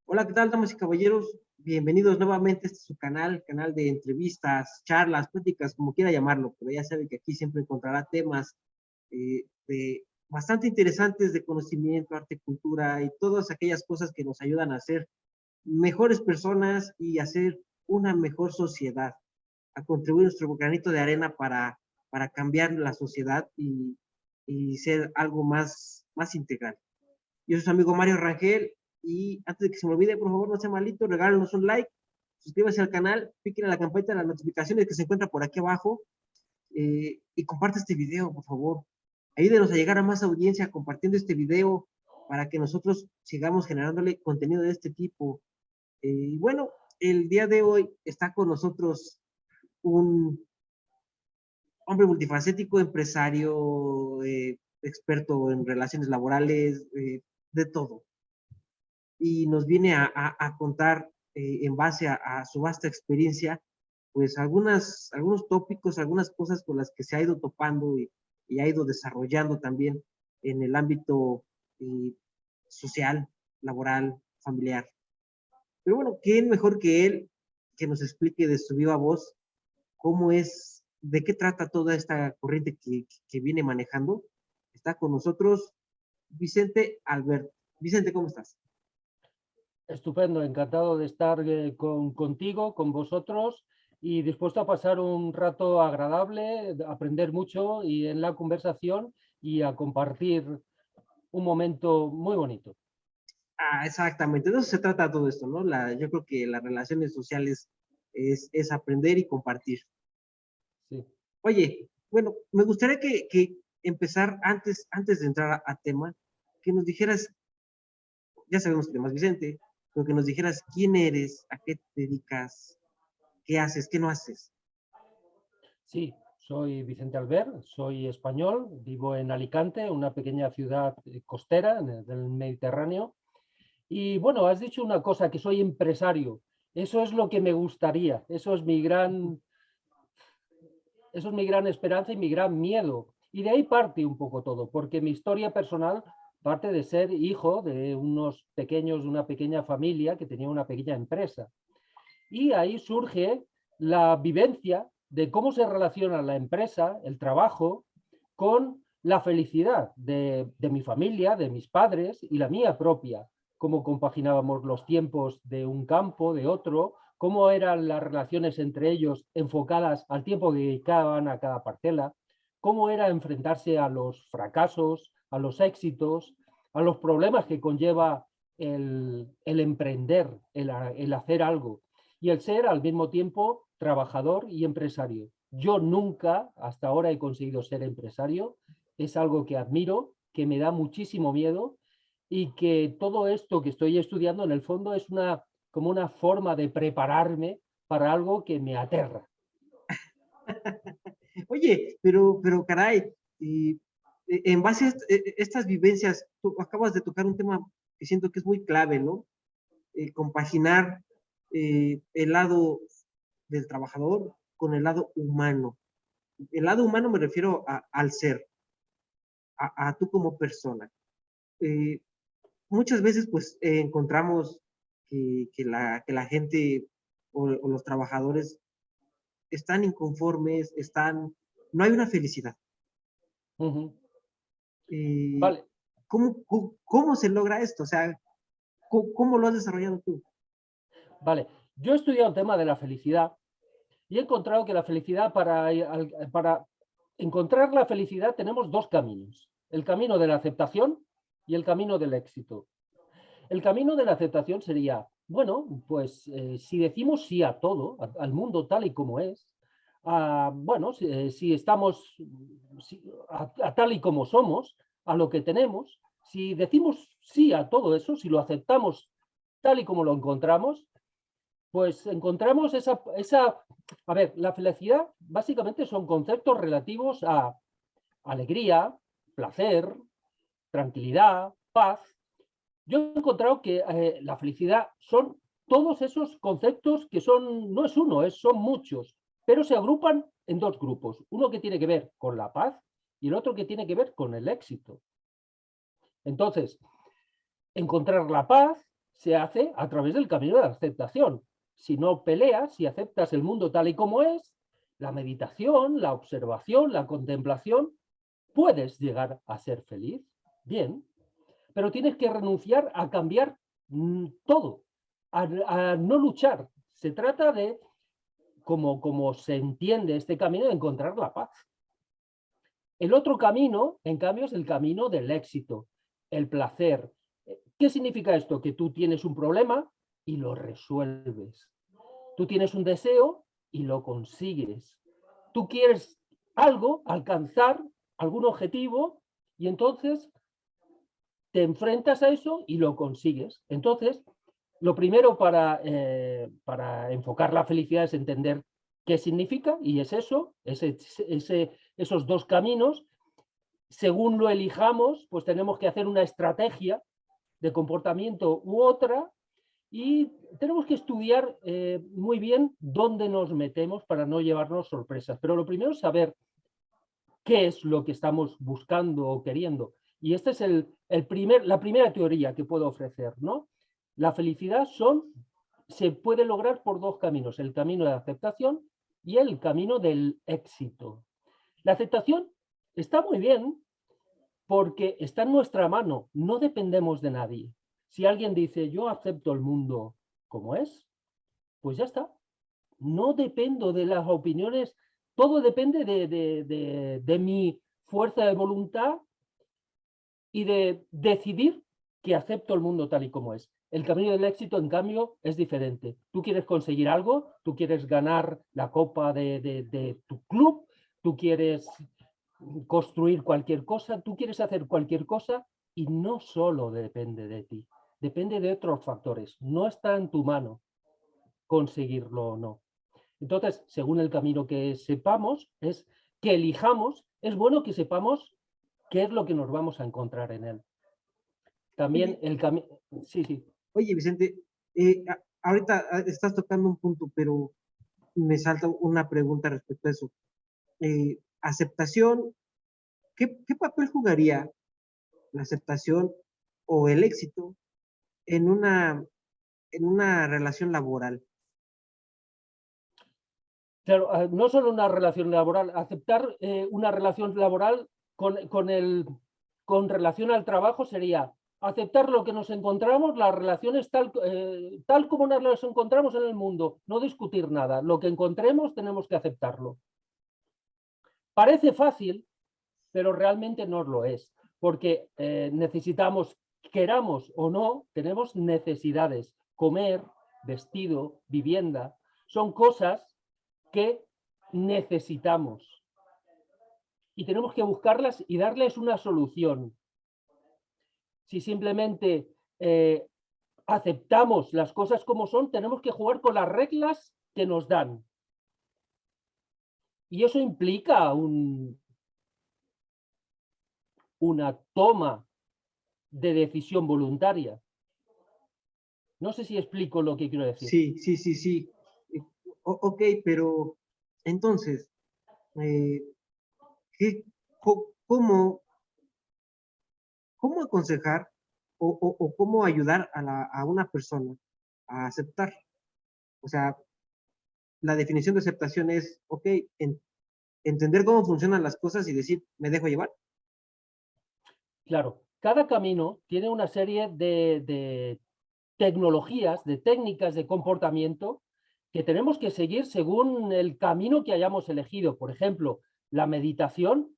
Hola, ¿qué tal, damas y caballeros? Bienvenidos nuevamente a este su canal de entrevistas, charlas, pláticas, como quiera llamarlo, pero ya saben que aquí siempre encontrará temas bastante interesantes de conocimiento, arte, cultura y todas aquellas cosas que nos ayudan a ser mejores personas y a ser una mejor sociedad, a contribuir nuestro granito de arena para cambiar la sociedad y ser algo más integral. Yo soy su amigo Mario Rangel y antes de que se me olvide, por favor, no sea malito, regálenos un like, suscríbase al canal, piquen a la campanita de las notificaciones que se encuentra por aquí abajo y comparte este video, por favor. Ayúdenos a llegar a más audiencia compartiendo este video para que nosotros sigamos generándole contenido de este tipo. Y bueno, el día de hoy está con nosotros un hombre multifacético, empresario, experto en relaciones laborales, de todo. Y nos viene a contar en base a su vasta experiencia, pues algunos tópicos, algunas cosas con las que se ha ido topando y ha ido desarrollando también en el ámbito eh, social, laboral, familiar. Pero bueno, ¿quién mejor que él que nos explique de su viva voz cómo es, de qué trata toda esta corriente que viene manejando? Está con nosotros Vicente Albert. Vicente, ¿cómo estás? Estupendo, encantado de estar contigo, con vosotros y dispuesto a pasar un rato agradable, a aprender mucho y en la conversación y a compartir un momento muy bonito. Ah, exactamente, de eso se trata todo esto, ¿no? Yo creo que las relaciones sociales es aprender y compartir. Sí. Oye, bueno, me gustaría que empezar antes de entrar a tema, que nos dijeras, ya sabemos que te llamas Vicente, pero que nos dijeras quién eres, a qué te dedicas, qué haces, qué no haces. Sí, soy Vicente Albert, soy español, vivo en Alicante, una pequeña ciudad costera del Mediterráneo. Y bueno, has dicho una cosa, que soy empresario. Eso es lo que me gustaría, eso es mi gran esperanza y mi gran miedo. Y de ahí parte un poco todo, porque mi historia personal parte de ser hijo de unos pequeños, de una pequeña familia que tenía una pequeña empresa. Y ahí surge la vivencia de cómo se relaciona la empresa, el trabajo, con la felicidad de mi familia, de mis padres y la mía propia. Cómo compaginábamos los tiempos de un campo, de otro, cómo eran las relaciones entre ellos enfocadas al tiempo que dedicaban a cada parcela, cómo era enfrentarse a los fracasos, a los éxitos, a los problemas que conlleva el emprender, el hacer algo y el ser al mismo tiempo trabajador y empresario. Yo nunca hasta ahora he conseguido ser empresario, es algo que admiro, que me da muchísimo miedo y que todo esto que estoy estudiando en el fondo es como una forma de prepararme para algo que me aterra. Oye, pero caray, y en base a estas vivencias, tú acabas de tocar un tema que siento que es muy clave, ¿no? Compaginar el lado del trabajador con el lado humano. El lado humano me refiero al ser, a tú como persona. Eh, Muchas veces pues encontramos que la gente o los trabajadores están inconformes, no hay una felicidad. Uh -huh. Eh, Vale, ¿Cómo se logra esto? O sea, ¿cómo lo has desarrollado tú? vale. Yo he estudiado el tema de la felicidad y he encontrado que la felicidad, para encontrar la felicidad tenemos dos caminos. El camino de la aceptación y el camino del éxito. El camino de la aceptación sería, bueno, pues si decimos sí a todo, al mundo tal y como es, bueno, si estamos a tal y como somos, a lo que tenemos, si decimos sí a todo eso, si lo aceptamos tal y como lo encontramos, pues encontramos a ver, la felicidad básicamente son conceptos relativos a alegría, placer, tranquilidad, paz. Yo he encontrado que la felicidad son todos esos conceptos que son, no es uno, son muchos, pero se agrupan en dos grupos. Uno que tiene que ver con la paz y el otro que tiene que ver con el éxito. Entonces, encontrar la paz se hace a través del camino de la aceptación. Si no peleas, si aceptas el mundo tal y como es, la meditación, la observación, la contemplación, puedes llegar a ser feliz. Bien, pero tienes que renunciar a cambiar todo, a no luchar. Se trata de, como se entiende este camino, de encontrar la paz. El otro camino, en cambio, es el camino del éxito, el placer. ¿Qué significa esto? Que tú tienes un problema y lo resuelves. Tú tienes un deseo y lo consigues. Tú quieres algo, alcanzar algún objetivo, y entonces te enfrentas a eso y lo consigues. Entonces, lo primero para enfocar la felicidad es entender qué significa, y es eso, esos dos caminos. Según lo elijamos, pues tenemos que hacer una estrategia de comportamiento u otra, y tenemos que estudiar muy bien dónde nos metemos para no llevarnos sorpresas. Pero lo primero es saber qué es lo que estamos buscando o queriendo. Y esta es la primera teoría que puedo ofrecer, ¿no? La felicidad se puede lograr por dos caminos: el camino de la aceptación y el camino del éxito. La aceptación está muy bien porque está en nuestra mano, no dependemos de nadie. Si alguien dice, yo acepto el mundo como es, pues ya está. No dependo de las opiniones, todo depende de mi fuerza de voluntad y de decidir que acepto el mundo tal y como es. El camino del éxito, en cambio, es diferente. Tú quieres conseguir algo, tú quieres ganar la copa de tu club, tú quieres construir cualquier cosa, tú quieres hacer cualquier cosa, y no solo depende de ti, depende de otros factores. No está en tu mano conseguirlo o no. Entonces, según el camino que sepamos, que elijamos, es bueno que sepamos qué es lo que nos vamos a encontrar en él. También Oye, el camino... Sí, sí. oye, Vicente, ahorita estás tocando un punto, pero me salta una pregunta respecto a eso. Aceptación, ¿qué papel jugaría la aceptación o el éxito en una relación laboral? Claro, no solo una relación laboral, aceptar una relación laboral con relación al trabajo sería aceptar lo que nos encontramos, las relaciones tal como nos las encontramos en el mundo, no discutir nada. Lo que encontremos tenemos que aceptarlo. Parece fácil, pero realmente no lo es, porque necesitamos, queramos o no, tenemos necesidades: comer, vestido, vivienda. Son cosas que necesitamos y tenemos que buscarlas y darles una solución. Si simplemente aceptamos las cosas como son, tenemos que jugar con las reglas que nos dan, y eso implica una toma de decisión voluntaria. No sé si explico lo que quiero decir. Sí, sí, sí, sí. Ok, pero entonces, eh, ¿cómo, cómo aconsejar o cómo ayudar a una persona a aceptar? O sea, la definición de aceptación es, ok, entender cómo funcionan las cosas y decir, me dejo llevar. Claro, cada camino tiene una serie de tecnologías, de técnicas de comportamiento que tenemos que seguir según el camino que hayamos elegido. Por ejemplo, la meditación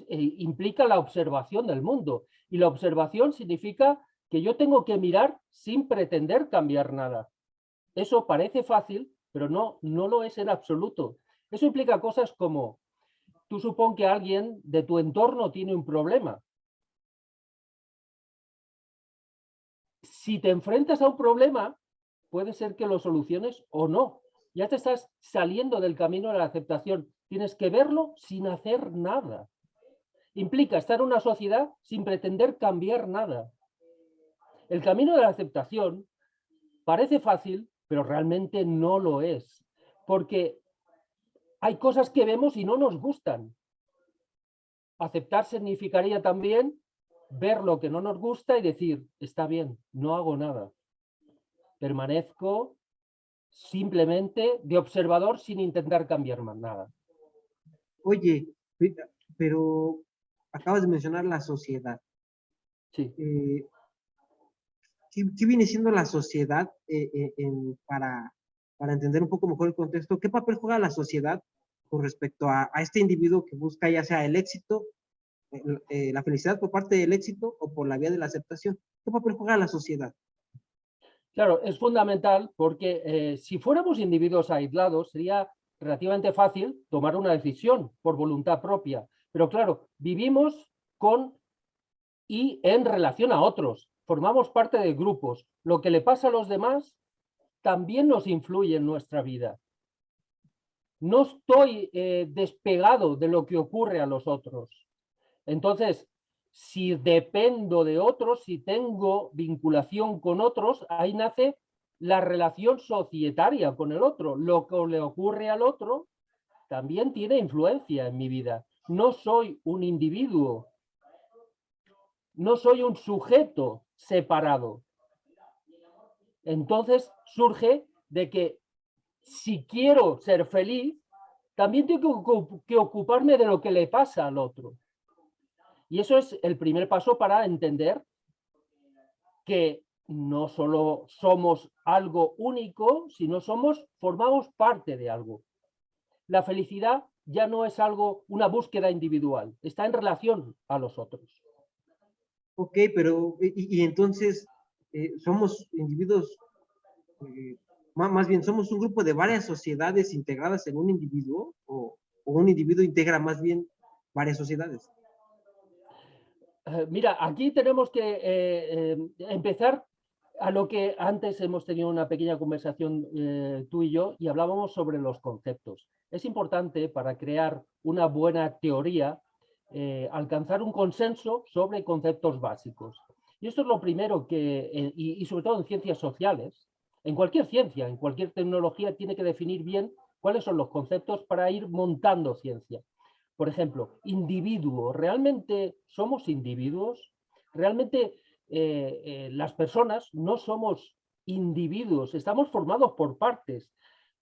implica la observación del mundo, y la observación significa que yo tengo que mirar sin pretender cambiar nada. Eso parece fácil, pero no lo es en absoluto. Eso implica cosas como, tú supón que alguien de tu entorno tiene un problema. Si te enfrentas a un problema, puede ser que lo soluciones o no. Ya te estás saliendo del camino de la aceptación. Tienes que verlo sin hacer nada. Implica estar en una sociedad sin pretender cambiar nada. El camino de la aceptación parece fácil, pero realmente no lo es, porque hay cosas que vemos y no nos gustan. Aceptar significaría también ver lo que no nos gusta y decir, está bien, no hago nada. Permanezco simplemente de observador sin intentar cambiar más nada. Oye, pero acabas de mencionar la sociedad. Sí. ¿Qué viene siendo la sociedad para entender un poco mejor el contexto? ¿Qué papel juega la sociedad con respecto a este individuo que busca ya sea el éxito, la felicidad por parte del éxito o por la vía de la aceptación? ¿Qué papel juega la sociedad? Claro, es fundamental porque si fuéramos individuos aislados sería relativamente fácil tomar una decisión por voluntad propia. Pero claro, vivimos con y en relación a otros. Formamos parte de grupos. Lo que le pasa a los demás también nos influye en nuestra vida. No estoy despegado de lo que ocurre a los otros. Entonces, si dependo de otros, si tengo vinculación con otros, ahí nace la relación societaria con el otro. Lo que le ocurre al otro también tiene influencia en mi vida. No soy un individuo, no soy un sujeto separado. Entonces surge de que si quiero ser feliz, también tengo que ocuparme de lo que le pasa al otro. Y eso es el primer paso para entender que no solo somos algo único, sino formamos parte de algo. La felicidad ya no es algo, una búsqueda individual, está en relación a los otros. Ok, pero y entonces somos individuos, más bien somos un grupo de varias sociedades integradas en un individuo, o un individuo integra más bien varias sociedades. Mira, aquí tenemos que empezar a lo que antes hemos tenido una pequeña conversación tú y yo y hablábamos sobre los conceptos. Es importante para crear una buena teoría alcanzar un consenso sobre conceptos básicos. Y esto es lo primero que, y sobre todo en ciencias sociales, en cualquier ciencia, en cualquier tecnología, tiene que definir bien cuáles son los conceptos para ir montando ciencia. Por ejemplo, individuo. ¿Realmente somos individuos? ¿Realmente las personas no somos individuos? Estamos formados por partes.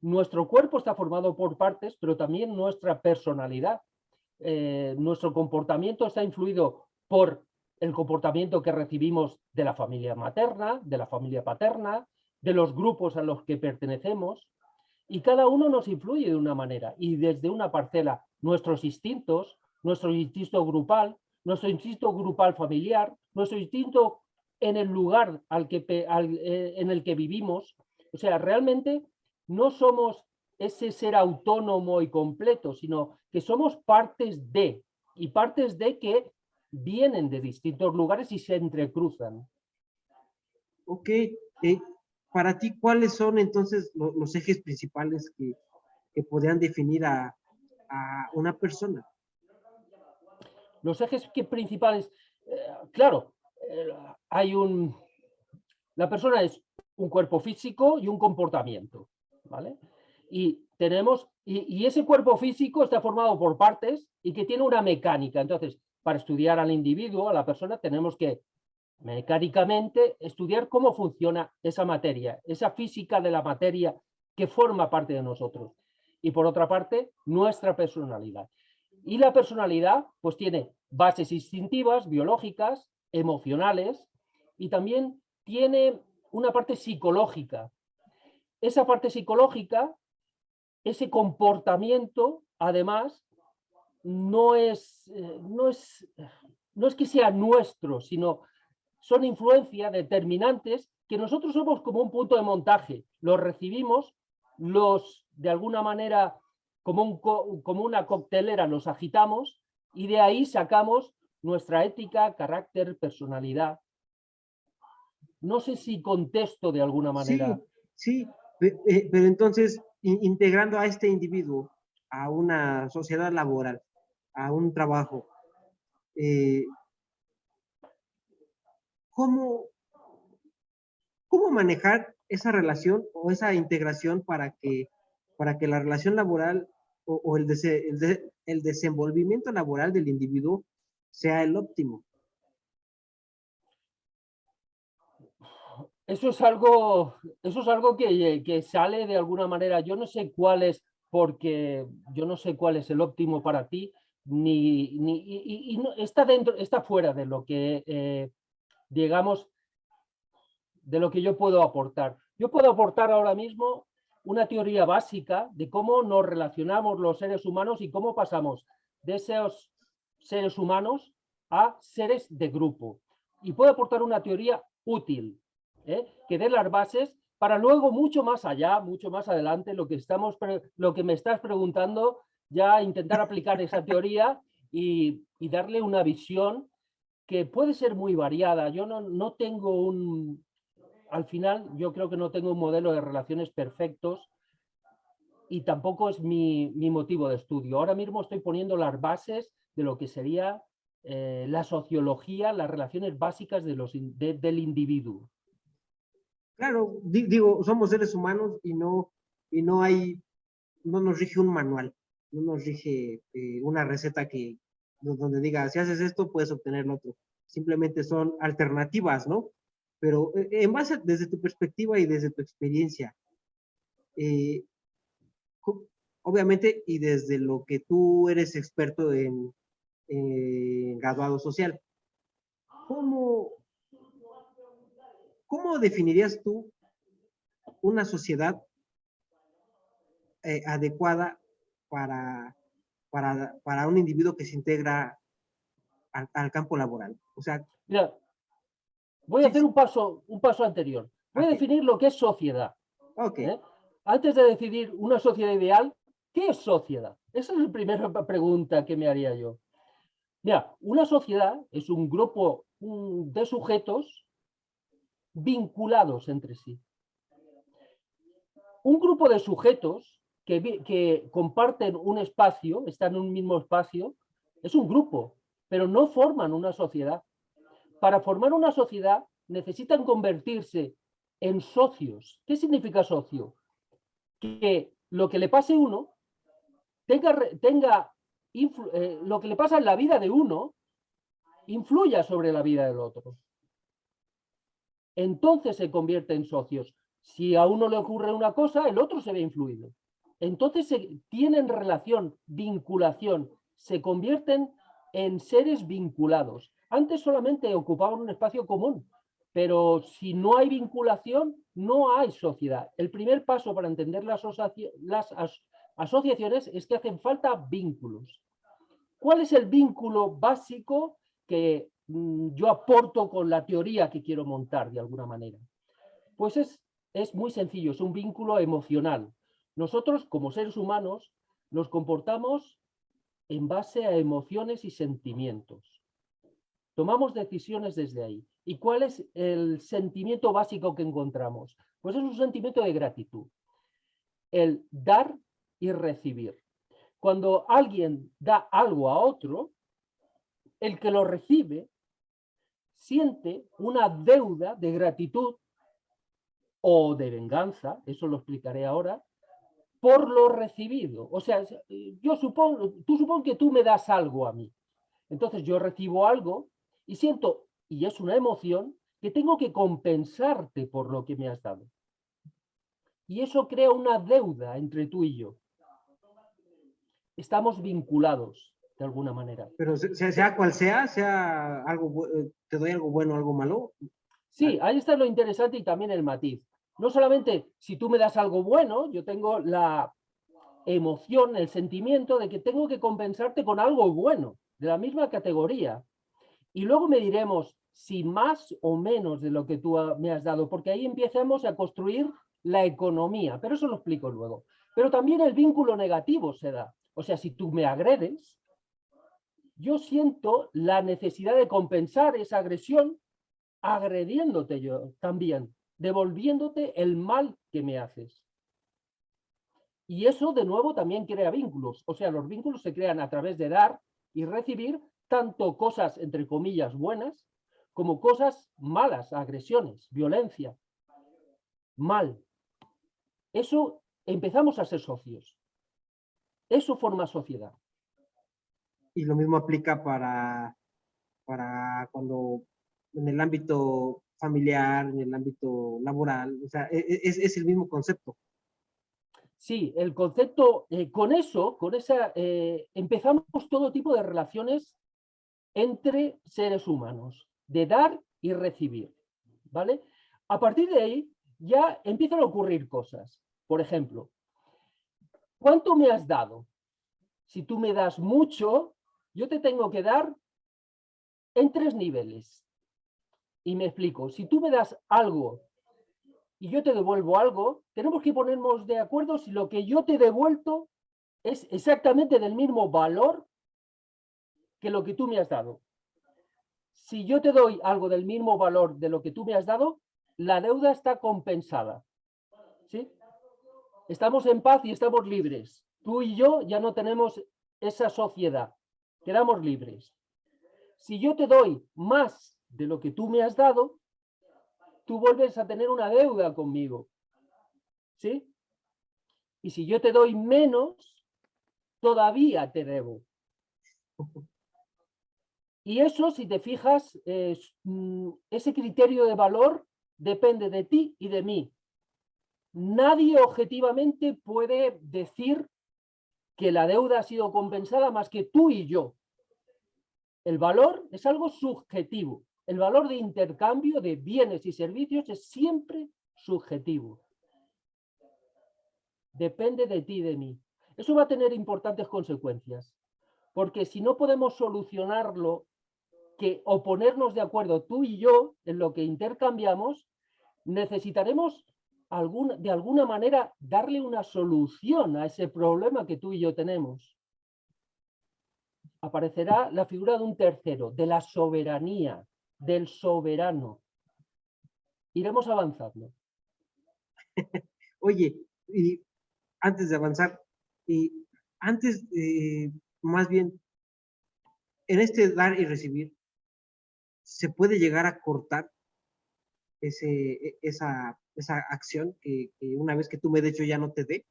Nuestro cuerpo está formado por partes, pero también nuestra personalidad. Nuestro comportamiento está influido por el comportamiento que recibimos de la familia materna, de la familia paterna, de los grupos a los que pertenecemos, y cada uno nos influye de una manera. Y desde una parcela, nuestro instinto grupal, nuestro instinto grupal familiar, nuestro instinto en el lugar en el que vivimos. O sea, realmente no somos ese ser autónomo y completo, sino que somos partes de, y partes de que vienen de distintos lugares y se entrecruzan. Ok, para ti, ¿cuáles son entonces los ejes principales que podrían definir a una persona? Los ejes principales, claro, hay la persona es un cuerpo físico y un comportamiento, ¿vale? Y ese cuerpo físico está formado por partes y que tiene una mecánica. Entonces, para estudiar al individuo, a la persona, tenemos que mecánicamente estudiar cómo funciona esa materia, esa física de la materia que forma parte de nosotros. Y por otra parte, nuestra personalidad. Y la personalidad pues tiene bases instintivas, biológicas, emocionales y también tiene una parte psicológica. Esa parte psicológica, ese comportamiento, además, no es que sea nuestro, sino son influencias determinantes que nosotros somos como un punto de montaje. Los recibimos, de alguna manera, como una coctelera, los agitamos y de ahí sacamos nuestra ética, carácter, personalidad. No sé si contesto de alguna manera. Sí, sí, pero entonces, integrando a este individuo a una sociedad laboral, a un trabajo, eh, ¿cómo, ¿cómo manejar esa relación o esa integración para que la relación laboral o el desenvolvimiento laboral del individuo sea el óptimo? eso es algo que sale de alguna manera. Yo no sé cuál es, porque yo no sé cuál es el óptimo para ti, y no, está dentro, está fuera de lo que, digamos, de lo que yo puedo aportar. Yo puedo aportar ahora mismo una teoría básica de cómo nos relacionamos los seres humanos y cómo pasamos de esos seres humanos a seres de grupo. Y puedo aportar una teoría útil, que dé las bases para luego mucho más allá, mucho más adelante, lo que me estás preguntando, ya intentar aplicar esa teoría y darle una visión que puede ser muy variada. Yo no tengo al final, yo creo que no tengo un modelo de relaciones perfectos y tampoco es mi motivo de estudio. Ahora mismo estoy poniendo las bases de lo que sería la sociología, las relaciones básicas del individuo. Claro, digo, somos seres humanos y no hay, no nos rige un manual, no nos rige una receta donde diga, si haces esto, puedes obtener lo otro. Simplemente son alternativas, ¿no? Pero en base, desde tu perspectiva y desde tu experiencia, eh, obviamente, y desde lo que tú eres experto en graduado social, ¿cómo, ¿cómo definirías tú una sociedad adecuada para, para un individuo que se integra al campo laboral? O sea, Mira, voy a sí, hacer un paso anterior. Voy a ok, definir lo que es sociedad. ok, ¿Eh? Antes de decidir una sociedad ideal, ¿qué es sociedad? Esa es la primera pregunta que me haría yo. Mira, una sociedad es un grupo de sujetos vinculados entre sí. Un grupo de sujetos que comparten un espacio, están en un mismo espacio, es un grupo, pero no forman una sociedad. Para formar una sociedad necesitan convertirse en socios. ¿Qué significa socio? Que lo que le pase a uno tenga lo que le pasa en la vida de uno influya sobre la vida del otro. Entonces se convierte en socios. Si a uno le ocurre una cosa, el otro se ve influido. Entonces tienen relación, vinculación, se convierten en seres vinculados. Antes solamente ocupaban un espacio común, pero si no hay vinculación, no hay sociedad. El primer paso para entender las asociaciones es que hacen falta vínculos. ¿Cuál es el vínculo básico que yo aporto con la teoría que quiero montar de alguna manera? Pues es muy sencillo, es un vínculo emocional. Nosotros, como seres humanos, nos comportamos en base a emociones y sentimientos. Tomamos decisiones desde ahí. ¿Y cuál es el sentimiento básico que encontramos? Pues es un sentimiento de gratitud. El dar y recibir. Cuando alguien da algo a otro, el que lo recibe siente una deuda de gratitud o de venganza, eso lo explicaré ahora, por lo recibido. O sea, tú supongo que tú me das algo a mí. Entonces yo recibo algo y siento, y es una emoción, que tengo que compensarte por lo que me has dado. Y eso crea una deuda entre tú y yo. Estamos vinculados de alguna manera. pero sea cual sea algo, te doy algo bueno, algo malo. Sí, ahí está lo interesante y también el matiz. No solamente si tú me das algo bueno, yo tengo la emoción, el sentimiento de que tengo que compensarte con algo bueno, de la misma categoría. Y luego me diremos si más o menos de lo que tú me has dado, porque ahí empezamos a construir la economía, pero eso lo explico luego. Pero también el vínculo negativo se da. O sea, si tú me agredes, yo siento la necesidad de compensar esa agresión agrediéndote yo también, devolviéndote el mal que me haces. Y eso, de nuevo, también crea vínculos. O sea, los vínculos se crean a través de dar y recibir tanto cosas, entre comillas, buenas, como cosas malas, agresiones, violencia, mal. Eso empezamos a ser socios. Eso forma sociedad. Y lo mismo aplica para cuando en el ámbito familiar, en el ámbito laboral, o sea, es el mismo concepto. Sí, el concepto, con esa, empezamos todo tipo de relaciones entre seres humanos, de dar y recibir, ¿vale? A partir de ahí ya empiezan a ocurrir cosas. Por ejemplo, ¿cuánto me has dado? Si tú me das mucho, yo te tengo que dar en 3 niveles. Y me explico, si tú me das algo y yo te devuelvo algo, tenemos que ponernos de acuerdo si lo que yo te he devuelto es exactamente del mismo valor que lo que tú me has dado. Si yo te doy algo del mismo valor de lo que tú me has dado, la deuda está compensada. ¿Sí? Estamos en paz y estamos libres. Tú y yo ya no tenemos esa sociedad. Quedamos libres. Si yo te doy más de lo que tú me has dado, tú vuelves a tener una deuda conmigo. ¿Sí? Y si yo te doy menos, todavía te debo. Y eso, si te fijas, ese criterio de valor depende de ti y de mí. Nadie objetivamente puede decir que la deuda ha sido compensada más que tú y yo. El valor es algo subjetivo. El valor de intercambio de bienes y servicios es siempre subjetivo. Depende de ti y de mí. Eso va a tener importantes consecuencias, porque si no podemos solucionarlo, o ponernos de acuerdo tú y yo en lo que intercambiamos, necesitaremos de alguna manera darle una solución a ese problema que tú y yo tenemos. Aparecerá la figura de un tercero, de la soberanía, del soberano. Iremos avanzando. Oye, y antes de avanzar, y antes, más bien, en este dar y recibir, ¿se puede llegar a cortar esa acción que una vez que tú me des yo ya no te dé?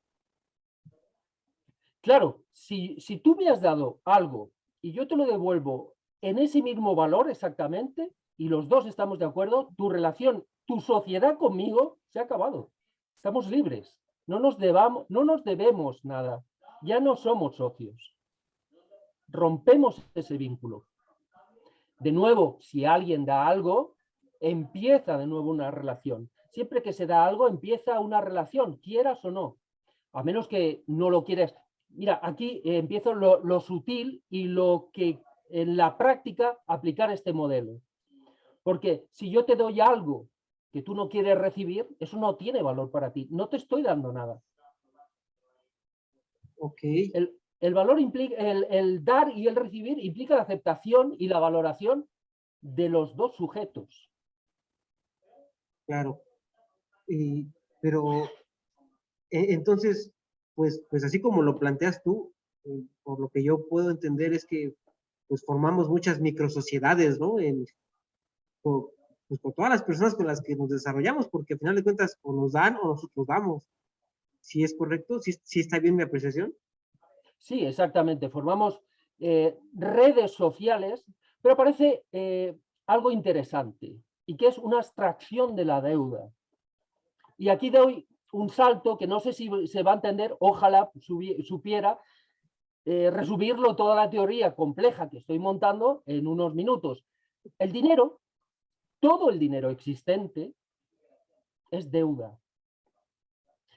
Claro, si tú me has dado algo y yo te lo devuelvo en ese mismo valor exactamente, y los dos estamos de acuerdo, tu relación, tu sociedad conmigo se ha acabado. Estamos libres. No nos debemos nada. Ya no somos socios. Rompemos ese vínculo. De nuevo, si alguien da algo, empieza de nuevo una relación. Siempre que se da algo, empieza una relación, quieras o no. A menos que no lo quieras. Mira, aquí empiezo lo sutil y lo que en la práctica aplicar este modelo. Porque si yo te doy algo que tú no quieres recibir, eso no tiene valor para ti. No te estoy dando nada. Ok. El valor implica, el dar y el recibir implica la aceptación y la valoración de los dos sujetos. Claro. Pero entonces, pues así como lo planteas tú, por lo que yo puedo entender es que pues formamos muchas microsociedades, ¿no? Por, pues por todas las personas con las que nos desarrollamos, porque al final de cuentas o nos dan o nosotros damos. ¿Sí es correcto? ¿Sí está bien mi apreciación? Sí, exactamente. Formamos redes sociales, pero aparece algo interesante y que es una abstracción de la deuda. Y aquí doy un salto que no sé si se va a entender, ojalá supiera resumirlo toda la teoría compleja que estoy montando en unos minutos. El dinero, todo el dinero existente, es deuda.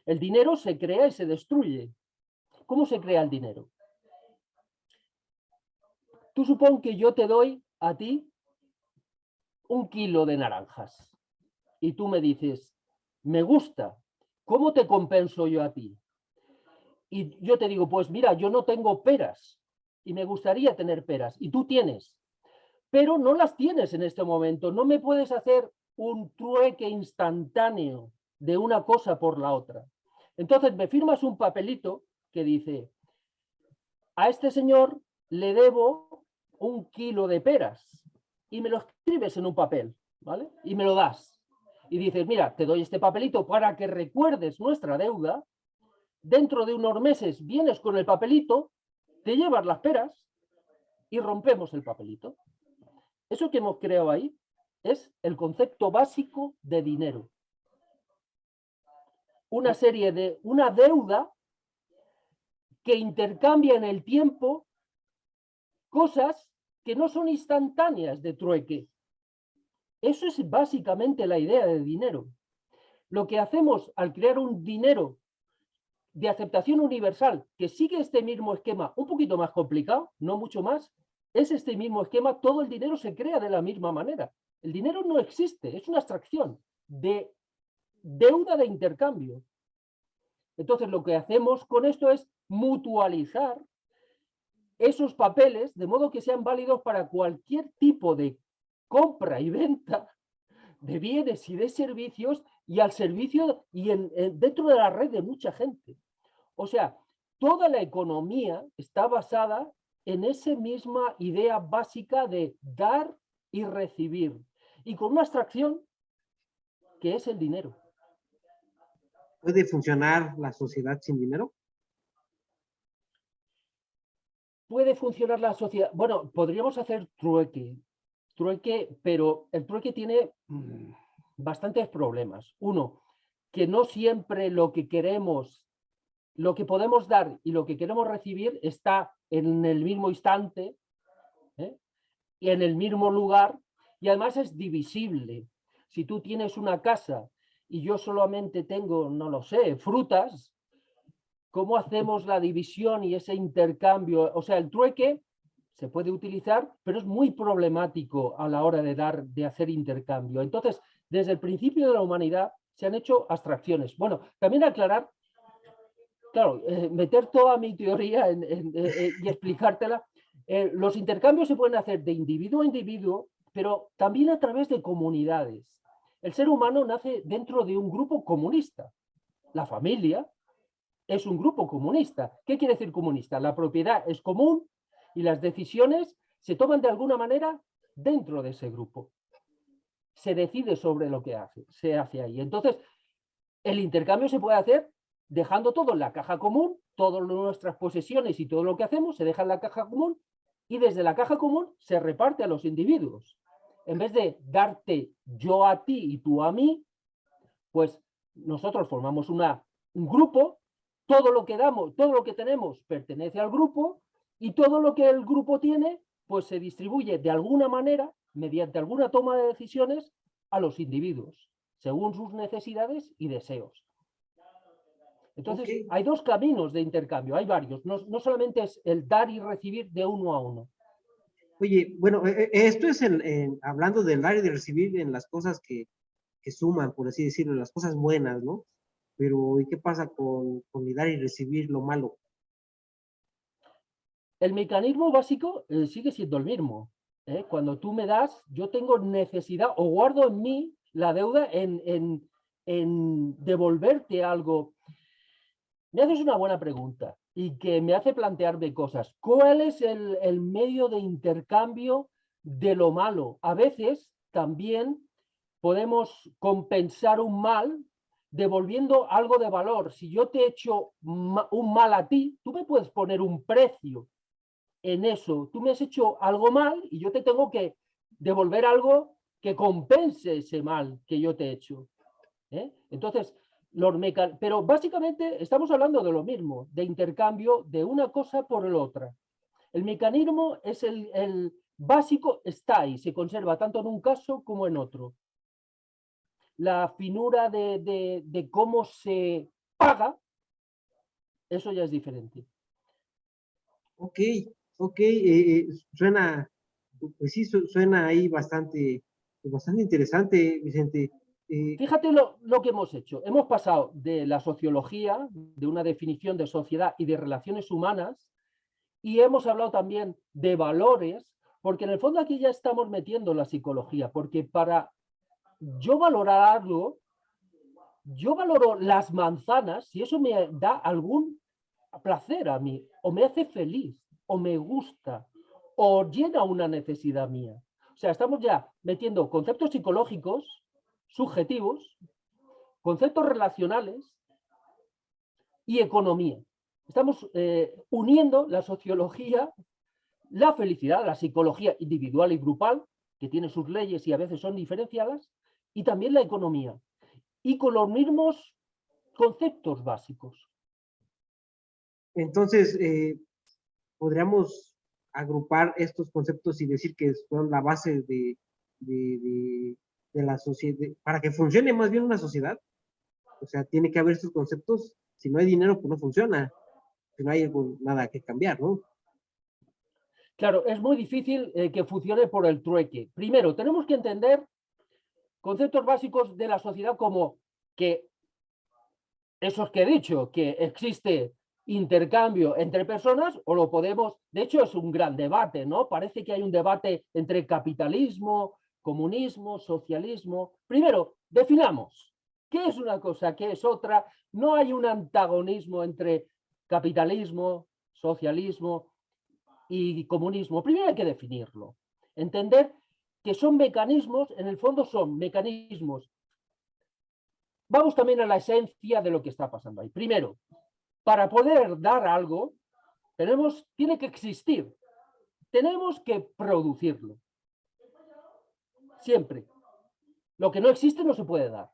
El dinero se crea y se destruye. ¿Cómo se crea el dinero? Tú supón que yo te doy a ti 1 kilo de naranjas y tú me dices, me gusta, ¿cómo te compenso yo a ti? Y yo te digo, pues mira, yo no tengo peras y me gustaría tener peras y tú tienes, pero no las tienes en este momento, no me puedes hacer un trueque instantáneo de una cosa por la otra. Entonces me firmas un papelito que dice, a este señor le debo 1 kilo de peras y me lo escribes en un papel, ¿vale? Y me lo das. Y dices, mira, te doy este papelito para que recuerdes nuestra deuda. Dentro de unos meses vienes con el papelito, te llevas las peras y rompemos el papelito. Eso que hemos creado ahí es el concepto básico de dinero. Una deuda que intercambia en el tiempo cosas que no son instantáneas de trueque. Eso es básicamente la idea de dinero. Lo que hacemos al crear un dinero de aceptación universal que sigue este mismo esquema, un poquito más complicado, no mucho más, es este mismo esquema, todo el dinero se crea de la misma manera. El dinero no existe, es una abstracción de deuda de intercambio. Entonces lo que hacemos con esto es mutualizar esos papeles de modo que sean válidos para cualquier tipo de compra y venta de bienes y de servicios y al servicio y dentro de la red de mucha gente. O sea, toda la economía está basada en esa misma idea básica de dar y recibir y con una abstracción que es el dinero. ¿Puede funcionar la sociedad sin dinero? ¿Puede funcionar la sociedad? Bueno, podríamos hacer trueque, pero el trueque tiene bastantes problemas. Uno, que no siempre lo que queremos, lo que podemos dar y lo que queremos recibir está en el mismo instante, ¿eh? Y en el mismo lugar, y además es divisible. Si tú tienes una casa y yo solamente tengo, no lo sé, frutas, ¿cómo hacemos la división y ese intercambio? O sea, el trueque se puede utilizar, pero es muy problemático a la hora de hacer intercambio. Entonces, desde el principio de la humanidad se han hecho abstracciones. Bueno, también aclarar, claro, meter toda mi teoría y explicártela. Los intercambios se pueden hacer de individuo a individuo, pero también a través de comunidades. El ser humano nace dentro de un grupo comunista. La familia es un grupo comunista. ¿Qué quiere decir comunista? La propiedad es común y las decisiones se toman de alguna manera dentro de ese grupo. Se decide sobre lo que se hace ahí. Entonces, el intercambio se puede hacer dejando todo en la caja común, todas nuestras posesiones y todo lo que hacemos se deja en la caja común y desde la caja común se reparte a los individuos. En vez de darte yo a ti y tú a mí, pues nosotros formamos un grupo, todo lo que damos, todo lo que tenemos pertenece al grupo y todo lo que el grupo tiene, pues se distribuye de alguna manera, mediante alguna toma de decisiones, a los individuos, según sus necesidades y deseos. Entonces, Okay. hay dos caminos de intercambio, hay varios, no solamente es el dar y recibir de uno a uno. Oye, bueno, esto es hablando del dar y de recibir en las cosas que suman, por así decirlo, las cosas buenas, ¿no? Pero, ¿y qué pasa con el dar y recibir lo malo? El mecanismo básico sigue siendo el mismo. Cuando tú me das, yo tengo necesidad o guardo en mí la deuda en devolverte algo. Me haces una buena pregunta y que me hace plantearme cosas. ¿Cuál es el medio de intercambio de lo malo? A veces también podemos compensar un mal devolviendo algo de valor. Si yo te he hecho un mal a ti, tú me puedes poner un precio en eso. Tú me has hecho algo mal y yo te tengo que devolver algo que compense ese mal que yo te he hecho. Entonces, pero básicamente estamos hablando de lo mismo, de intercambio de una cosa por la otra. El mecanismo es el básico, está ahí, se conserva tanto en un caso como en otro. La finura de cómo se paga, eso ya es diferente. Ok, ok, suena, pues sí, suena ahí bastante, bastante interesante, Vicente. Fíjate lo que hemos hecho. Hemos pasado de la sociología, de una definición de sociedad y de relaciones humanas, y hemos hablado también de valores, porque en el fondo aquí ya estamos metiendo la psicología, porque para yo valorar algo, yo valoro las manzanas si eso me da algún placer a mí, o me hace feliz, o me gusta, o llena una necesidad mía. O sea, estamos ya metiendo conceptos psicológicos, subjetivos, conceptos relacionales y economía. Estamos uniendo la sociología, la felicidad, la psicología individual y grupal, que tiene sus leyes y a veces son diferenciadas, y también la economía, y con los mismos conceptos básicos. Entonces, podríamos agrupar estos conceptos y decir que son la base de la sociedad, para que funcione más bien una sociedad. O sea, tiene que haber estos conceptos. Si no hay dinero, pues no funciona. Si no hay nada que cambiar, ¿no? Claro, es muy difícil que funcione por el trueque. Primero, tenemos que entender conceptos básicos de la sociedad como que esos que he dicho, que existe intercambio entre personas, o lo podemos, de hecho es un gran debate, ¿no? Parece que hay un debate entre capitalismo, comunismo, socialismo. Primero, definamos qué es una cosa, qué es otra. No hay un antagonismo entre capitalismo, socialismo y comunismo. Primero hay que definirlo. Entender que son mecanismos, en el fondo son mecanismos. Vamos también a la esencia de lo que está pasando ahí. Primero, para poder dar algo, tiene que existir. Tenemos que producirlo. Siempre. Lo que no existe no se puede dar.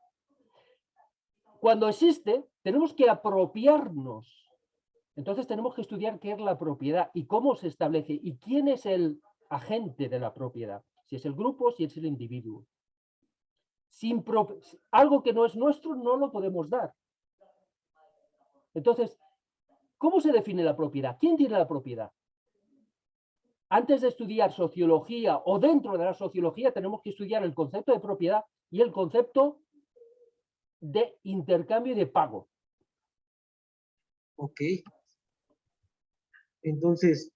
Cuando existe, tenemos que apropiarnos. Entonces tenemos que estudiar qué es la propiedad y cómo se establece y quién es el agente de la propiedad. Si es el grupo, si es el individuo. Algo que no es nuestro no lo podemos dar. Entonces, ¿cómo se define la propiedad? ¿Quién tiene la propiedad? Antes de estudiar sociología o dentro de la sociología tenemos que estudiar el concepto de propiedad y el concepto de intercambio y de pago. Ok. Entonces,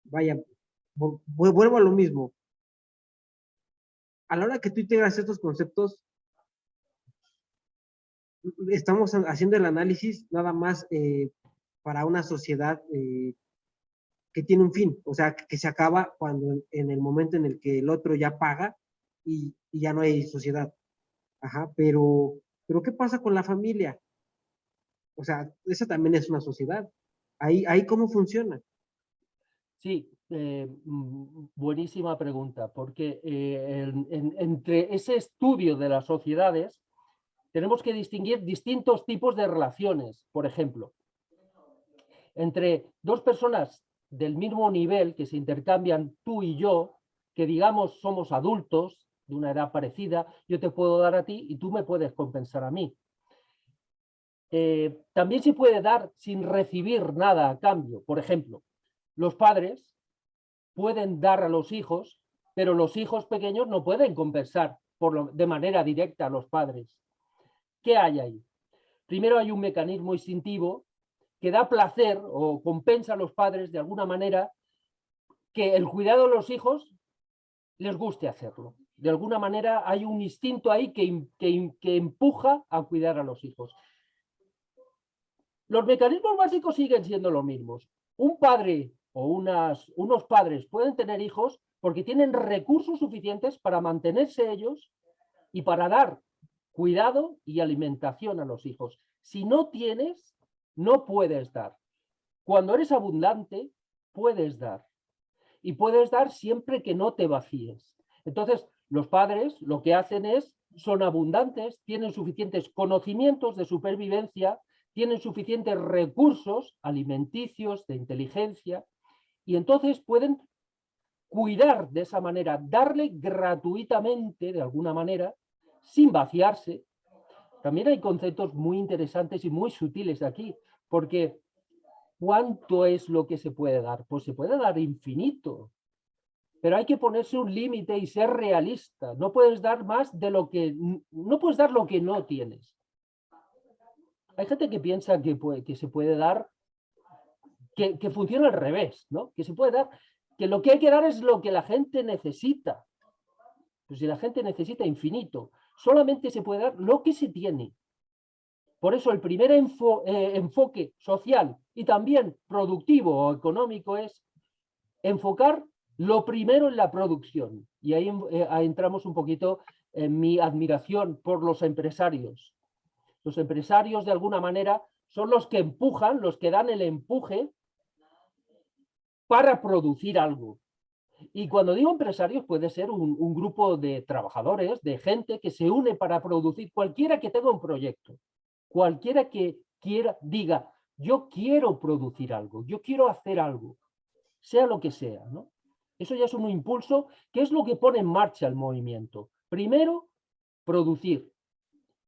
vaya, vuelvo a lo mismo. A la hora que tú integras estos conceptos, estamos haciendo el análisis nada más para una sociedad que tiene un fin, o sea, que se acaba cuando en el momento en el que el otro ya paga y ya no hay sociedad. Ajá, pero ¿qué pasa con la familia? O sea, esa también es una sociedad. Ahí ¿cómo funciona? Sí, buenísima pregunta, porque entre ese estudio de las sociedades tenemos que distinguir distintos tipos de relaciones. Por ejemplo, entre dos personas del mismo nivel que se intercambian tú y yo, que digamos somos adultos de una edad parecida, yo te puedo dar a ti y tú me puedes compensar a mí. También se puede dar sin recibir nada a cambio. Por ejemplo, los padres pueden dar a los hijos, pero los hijos pequeños no pueden compensar de manera directa a los padres. ¿Qué hay ahí? Primero hay un mecanismo instintivo que da placer o compensa a los padres de alguna manera que el cuidado de los hijos les guste hacerlo. De alguna manera hay un instinto ahí que empuja a cuidar a los hijos. Los mecanismos básicos siguen siendo los mismos. Un padre o unos padres pueden tener hijos porque tienen recursos suficientes para mantenerse ellos y para dar cuidado y alimentación a los hijos. Si no tienes, no puedes dar. Cuando eres abundante, puedes dar. Y puedes dar siempre que no te vacíes. Entonces, los padres lo que hacen son abundantes, tienen suficientes conocimientos de supervivencia, tienen suficientes recursos alimenticios, de inteligencia, y entonces pueden cuidar de esa manera, darle gratuitamente, de alguna manera, sin vaciarse. También hay conceptos muy interesantes y muy sutiles aquí, porque ¿cuánto es lo que se puede dar? Pues se puede dar infinito, pero hay que ponerse un límite y ser realista. No puedes dar más de lo que... No puedes dar lo que no tienes. Hay gente que piensa que se puede dar, que funciona al revés, ¿no? Que se puede dar, que lo que hay que dar es lo que la gente necesita. Pues si la gente necesita infinito, solamente se puede dar lo que se tiene. Por eso el primer enfoque social y también productivo o económico es enfocar lo primero en la producción. Y ahí entramos un poquito en mi admiración por los empresarios. Los empresarios, de alguna manera, son los que empujan, los que dan el empuje para producir algo. Y cuando digo empresarios, puede ser un grupo de trabajadores, de gente que se une para producir, cualquiera que tenga un proyecto, cualquiera que quiera, diga, yo quiero producir algo, yo quiero hacer algo, sea lo que sea, ¿no? Eso ya es un impulso, que es lo que pone en marcha el movimiento. Primero, producir.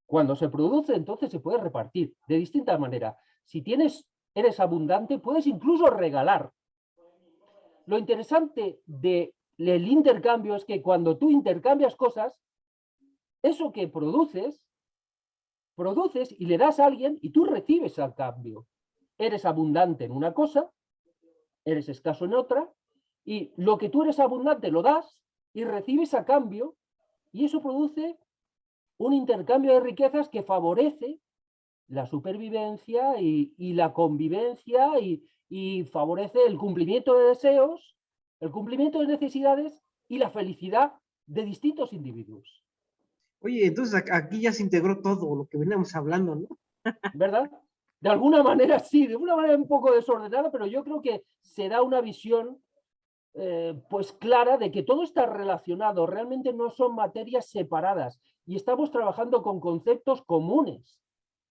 Cuando se produce, entonces se puede repartir de distintas maneras. Si eres abundante, puedes incluso regalar. Lo interesante del intercambio es que cuando tú intercambias cosas, eso que produces y le das a alguien y tú recibes al cambio. Eres abundante en una cosa, eres escaso en otra, y lo que tú eres abundante lo das y recibes a cambio, y eso produce un intercambio de riquezas que favorece la supervivencia y la convivencia y favorece el cumplimiento de deseos, el cumplimiento de necesidades y la felicidad de distintos individuos. Oye, entonces aquí ya se integró todo lo que veníamos hablando, ¿no? ¿Verdad? De alguna manera sí, de una manera un poco desordenada, pero yo creo que se da una visión pues clara de que todo está relacionado, realmente no son materias separadas y estamos trabajando con conceptos comunes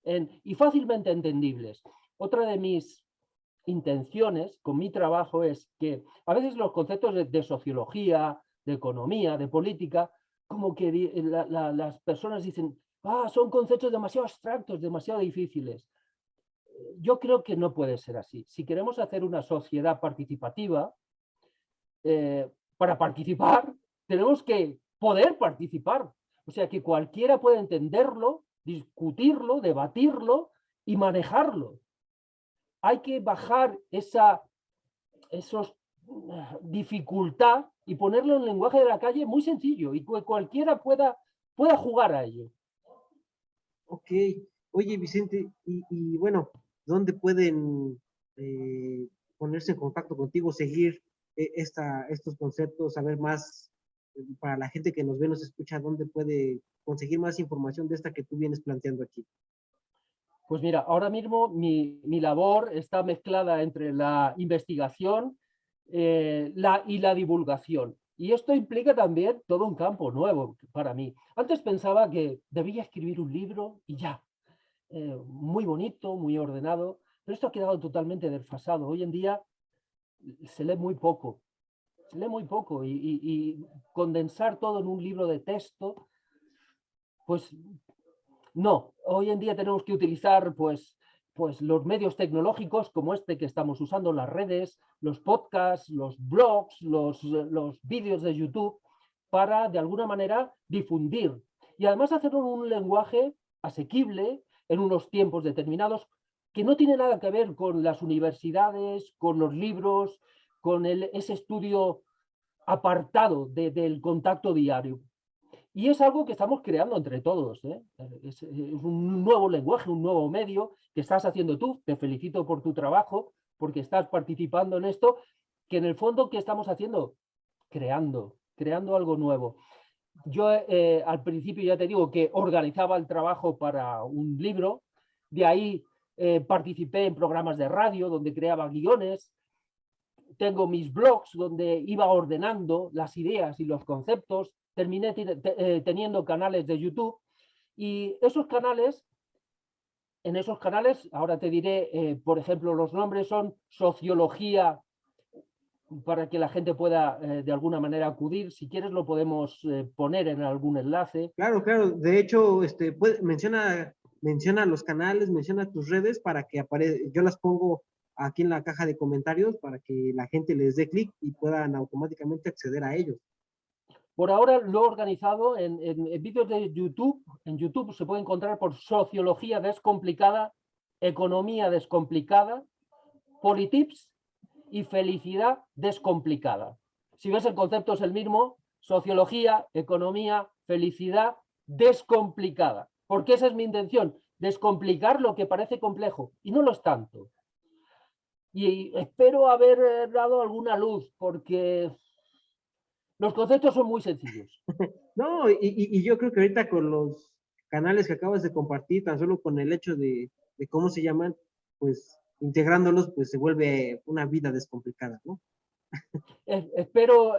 y fácilmente entendibles. Otra de mis intenciones con mi trabajo es que a veces los conceptos de sociología, de economía, de política, como que las personas dicen, son conceptos demasiado abstractos, demasiado difíciles. Yo creo que no puede ser así. Si queremos hacer una sociedad participativa, para participar tenemos que poder participar. O sea, que cualquiera puede entenderlo, discutirlo, debatirlo y manejarlo. Hay que bajar esa dificultad y ponerlo en lenguaje de la calle muy sencillo y que cualquiera pueda jugar a ello. Ok. Oye, Vicente, y bueno, ¿dónde pueden ponerse en contacto contigo, seguir estos conceptos, saber más para la gente que nos ve, nos escucha, dónde puede conseguir más información de esta que tú vienes planteando aquí? Pues mira, ahora mismo mi labor está mezclada entre la investigación y la divulgación. Y esto implica también todo un campo nuevo para mí. Antes pensaba que debía escribir un libro y ya, muy bonito, muy ordenado, pero esto ha quedado totalmente desfasado. Hoy en día se lee muy poco, y condensar todo en un libro de texto, pues no. Hoy en día tenemos que utilizar pues los medios tecnológicos como este que estamos usando, las redes, los podcasts, los blogs, los vídeos de YouTube, para de alguna manera difundir y además hacerlo en un lenguaje asequible en unos tiempos determinados que no tiene nada que ver con las universidades, con los libros, con ese estudio apartado del contacto diario. Y es algo que estamos creando entre todos, ¿eh? Es un nuevo lenguaje, un nuevo medio que estás haciendo tú. Te felicito por tu trabajo, porque estás participando en esto, que en el fondo, ¿qué estamos haciendo? Creando algo nuevo. Yo al principio ya te digo que organizaba el trabajo para un libro, de ahí participé en programas de radio donde creaba guiones, tengo mis blogs donde iba ordenando las ideas y los conceptos, terminé teniendo canales de YouTube y en esos canales, ahora te diré, por ejemplo, los nombres son Sociología, para que la gente pueda de alguna manera acudir. Si quieres lo podemos poner en algún enlace. Claro, claro. De hecho, menciona los canales, menciona tus redes para que yo las pongo aquí en la caja de comentarios para que la gente les dé clic y puedan automáticamente acceder a ellos. Por ahora lo he organizado en vídeos de YouTube. En YouTube se puede encontrar por Sociología Descomplicada, Economía Descomplicada, Politips y Felicidad Descomplicada. Si ves, el concepto es el mismo: sociología, economía, felicidad descomplicada. Porque esa es mi intención, descomplicar lo que parece complejo, y no lo es tanto. Y espero haber dado alguna luz, porque los conceptos son muy sencillos. No, y yo creo que ahorita con los canales que acabas de compartir, tan solo con el hecho de cómo se llaman, pues integrándolos, pues se vuelve una vida descomplicada, ¿no? Espero,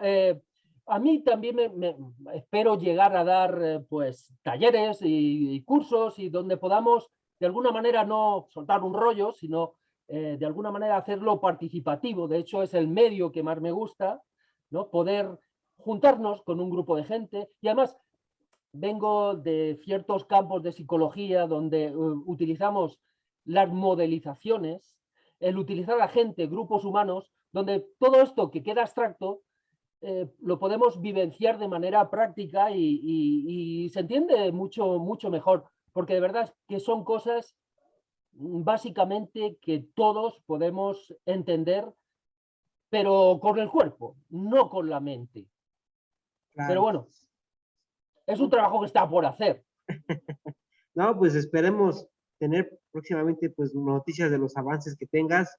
a mí también espero llegar a dar pues talleres y cursos y donde podamos de alguna manera no soltar un rollo, sino de alguna manera hacerlo participativo. De hecho, es el medio que más me gusta, ¿no? Poder juntarnos con un grupo de gente y además vengo de ciertos campos de psicología donde utilizamos las modelizaciones, el utilizar a gente, grupos humanos, donde todo esto que queda abstracto lo podemos vivenciar de manera práctica y se entiende mucho, mucho mejor, porque de verdad es que son cosas básicamente que todos podemos entender, pero con el cuerpo, no con la mente. Pero Claro. bueno, es un No, trabajo que está por hacer. no, pues esperemos tener próximamente pues noticias de los avances que tengas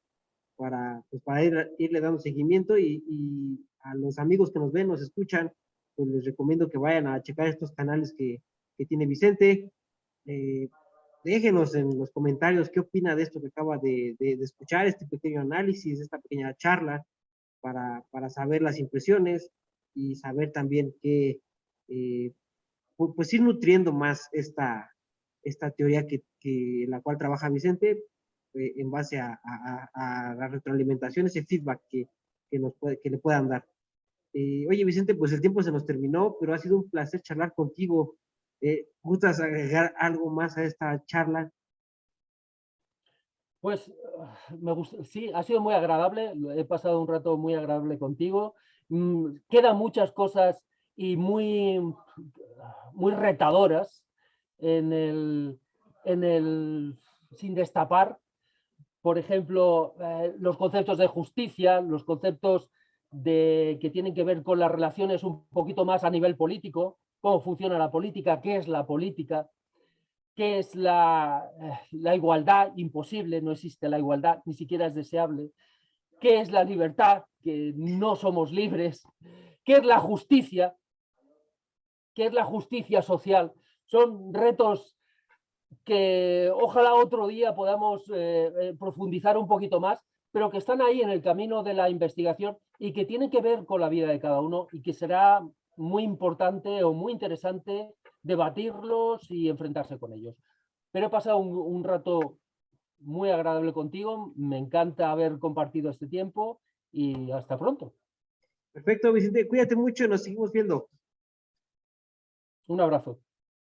pues, para irle dando seguimiento y a los amigos que nos ven, nos escuchan, pues les recomiendo que vayan a checar estos canales que tiene Vicente. Eh, Déjenos en los comentarios qué opina de esto que acaba de escuchar, este pequeño análisis, esta pequeña charla, para saber las impresiones y saber también que, pues ir nutriendo más esta teoría la cual trabaja Vicente en base a la retroalimentación, ese feedback que le puedan dar. Oye, Vicente, pues el tiempo se nos terminó, pero ha sido un placer charlar contigo. ¿Gustas agregar algo más a esta charla? Pues me gusta, sí, ha sido muy agradable, he pasado un rato muy agradable contigo. Quedan muchas cosas y muy retadoras en el sin destapar. Por ejemplo, los conceptos de justicia, los conceptos que tienen que ver con las relaciones un poquito más a nivel político, cómo funciona la política, qué es la política, qué es la igualdad, imposible, no existe la igualdad, ni siquiera es deseable, qué es la libertad, que no somos libres, qué es la justicia, qué es la justicia social. Son retos que ojalá otro día podamos profundizar un poquito más, pero que están ahí en el camino de la investigación y que tienen que ver con la vida de cada uno y que será muy importante o muy interesante debatirlos y enfrentarse con ellos. Pero he pasado un rato muy agradable contigo, me encanta haber compartido este tiempo y hasta pronto. Perfecto, Vicente, cuídate mucho, nos seguimos viendo. Un abrazo.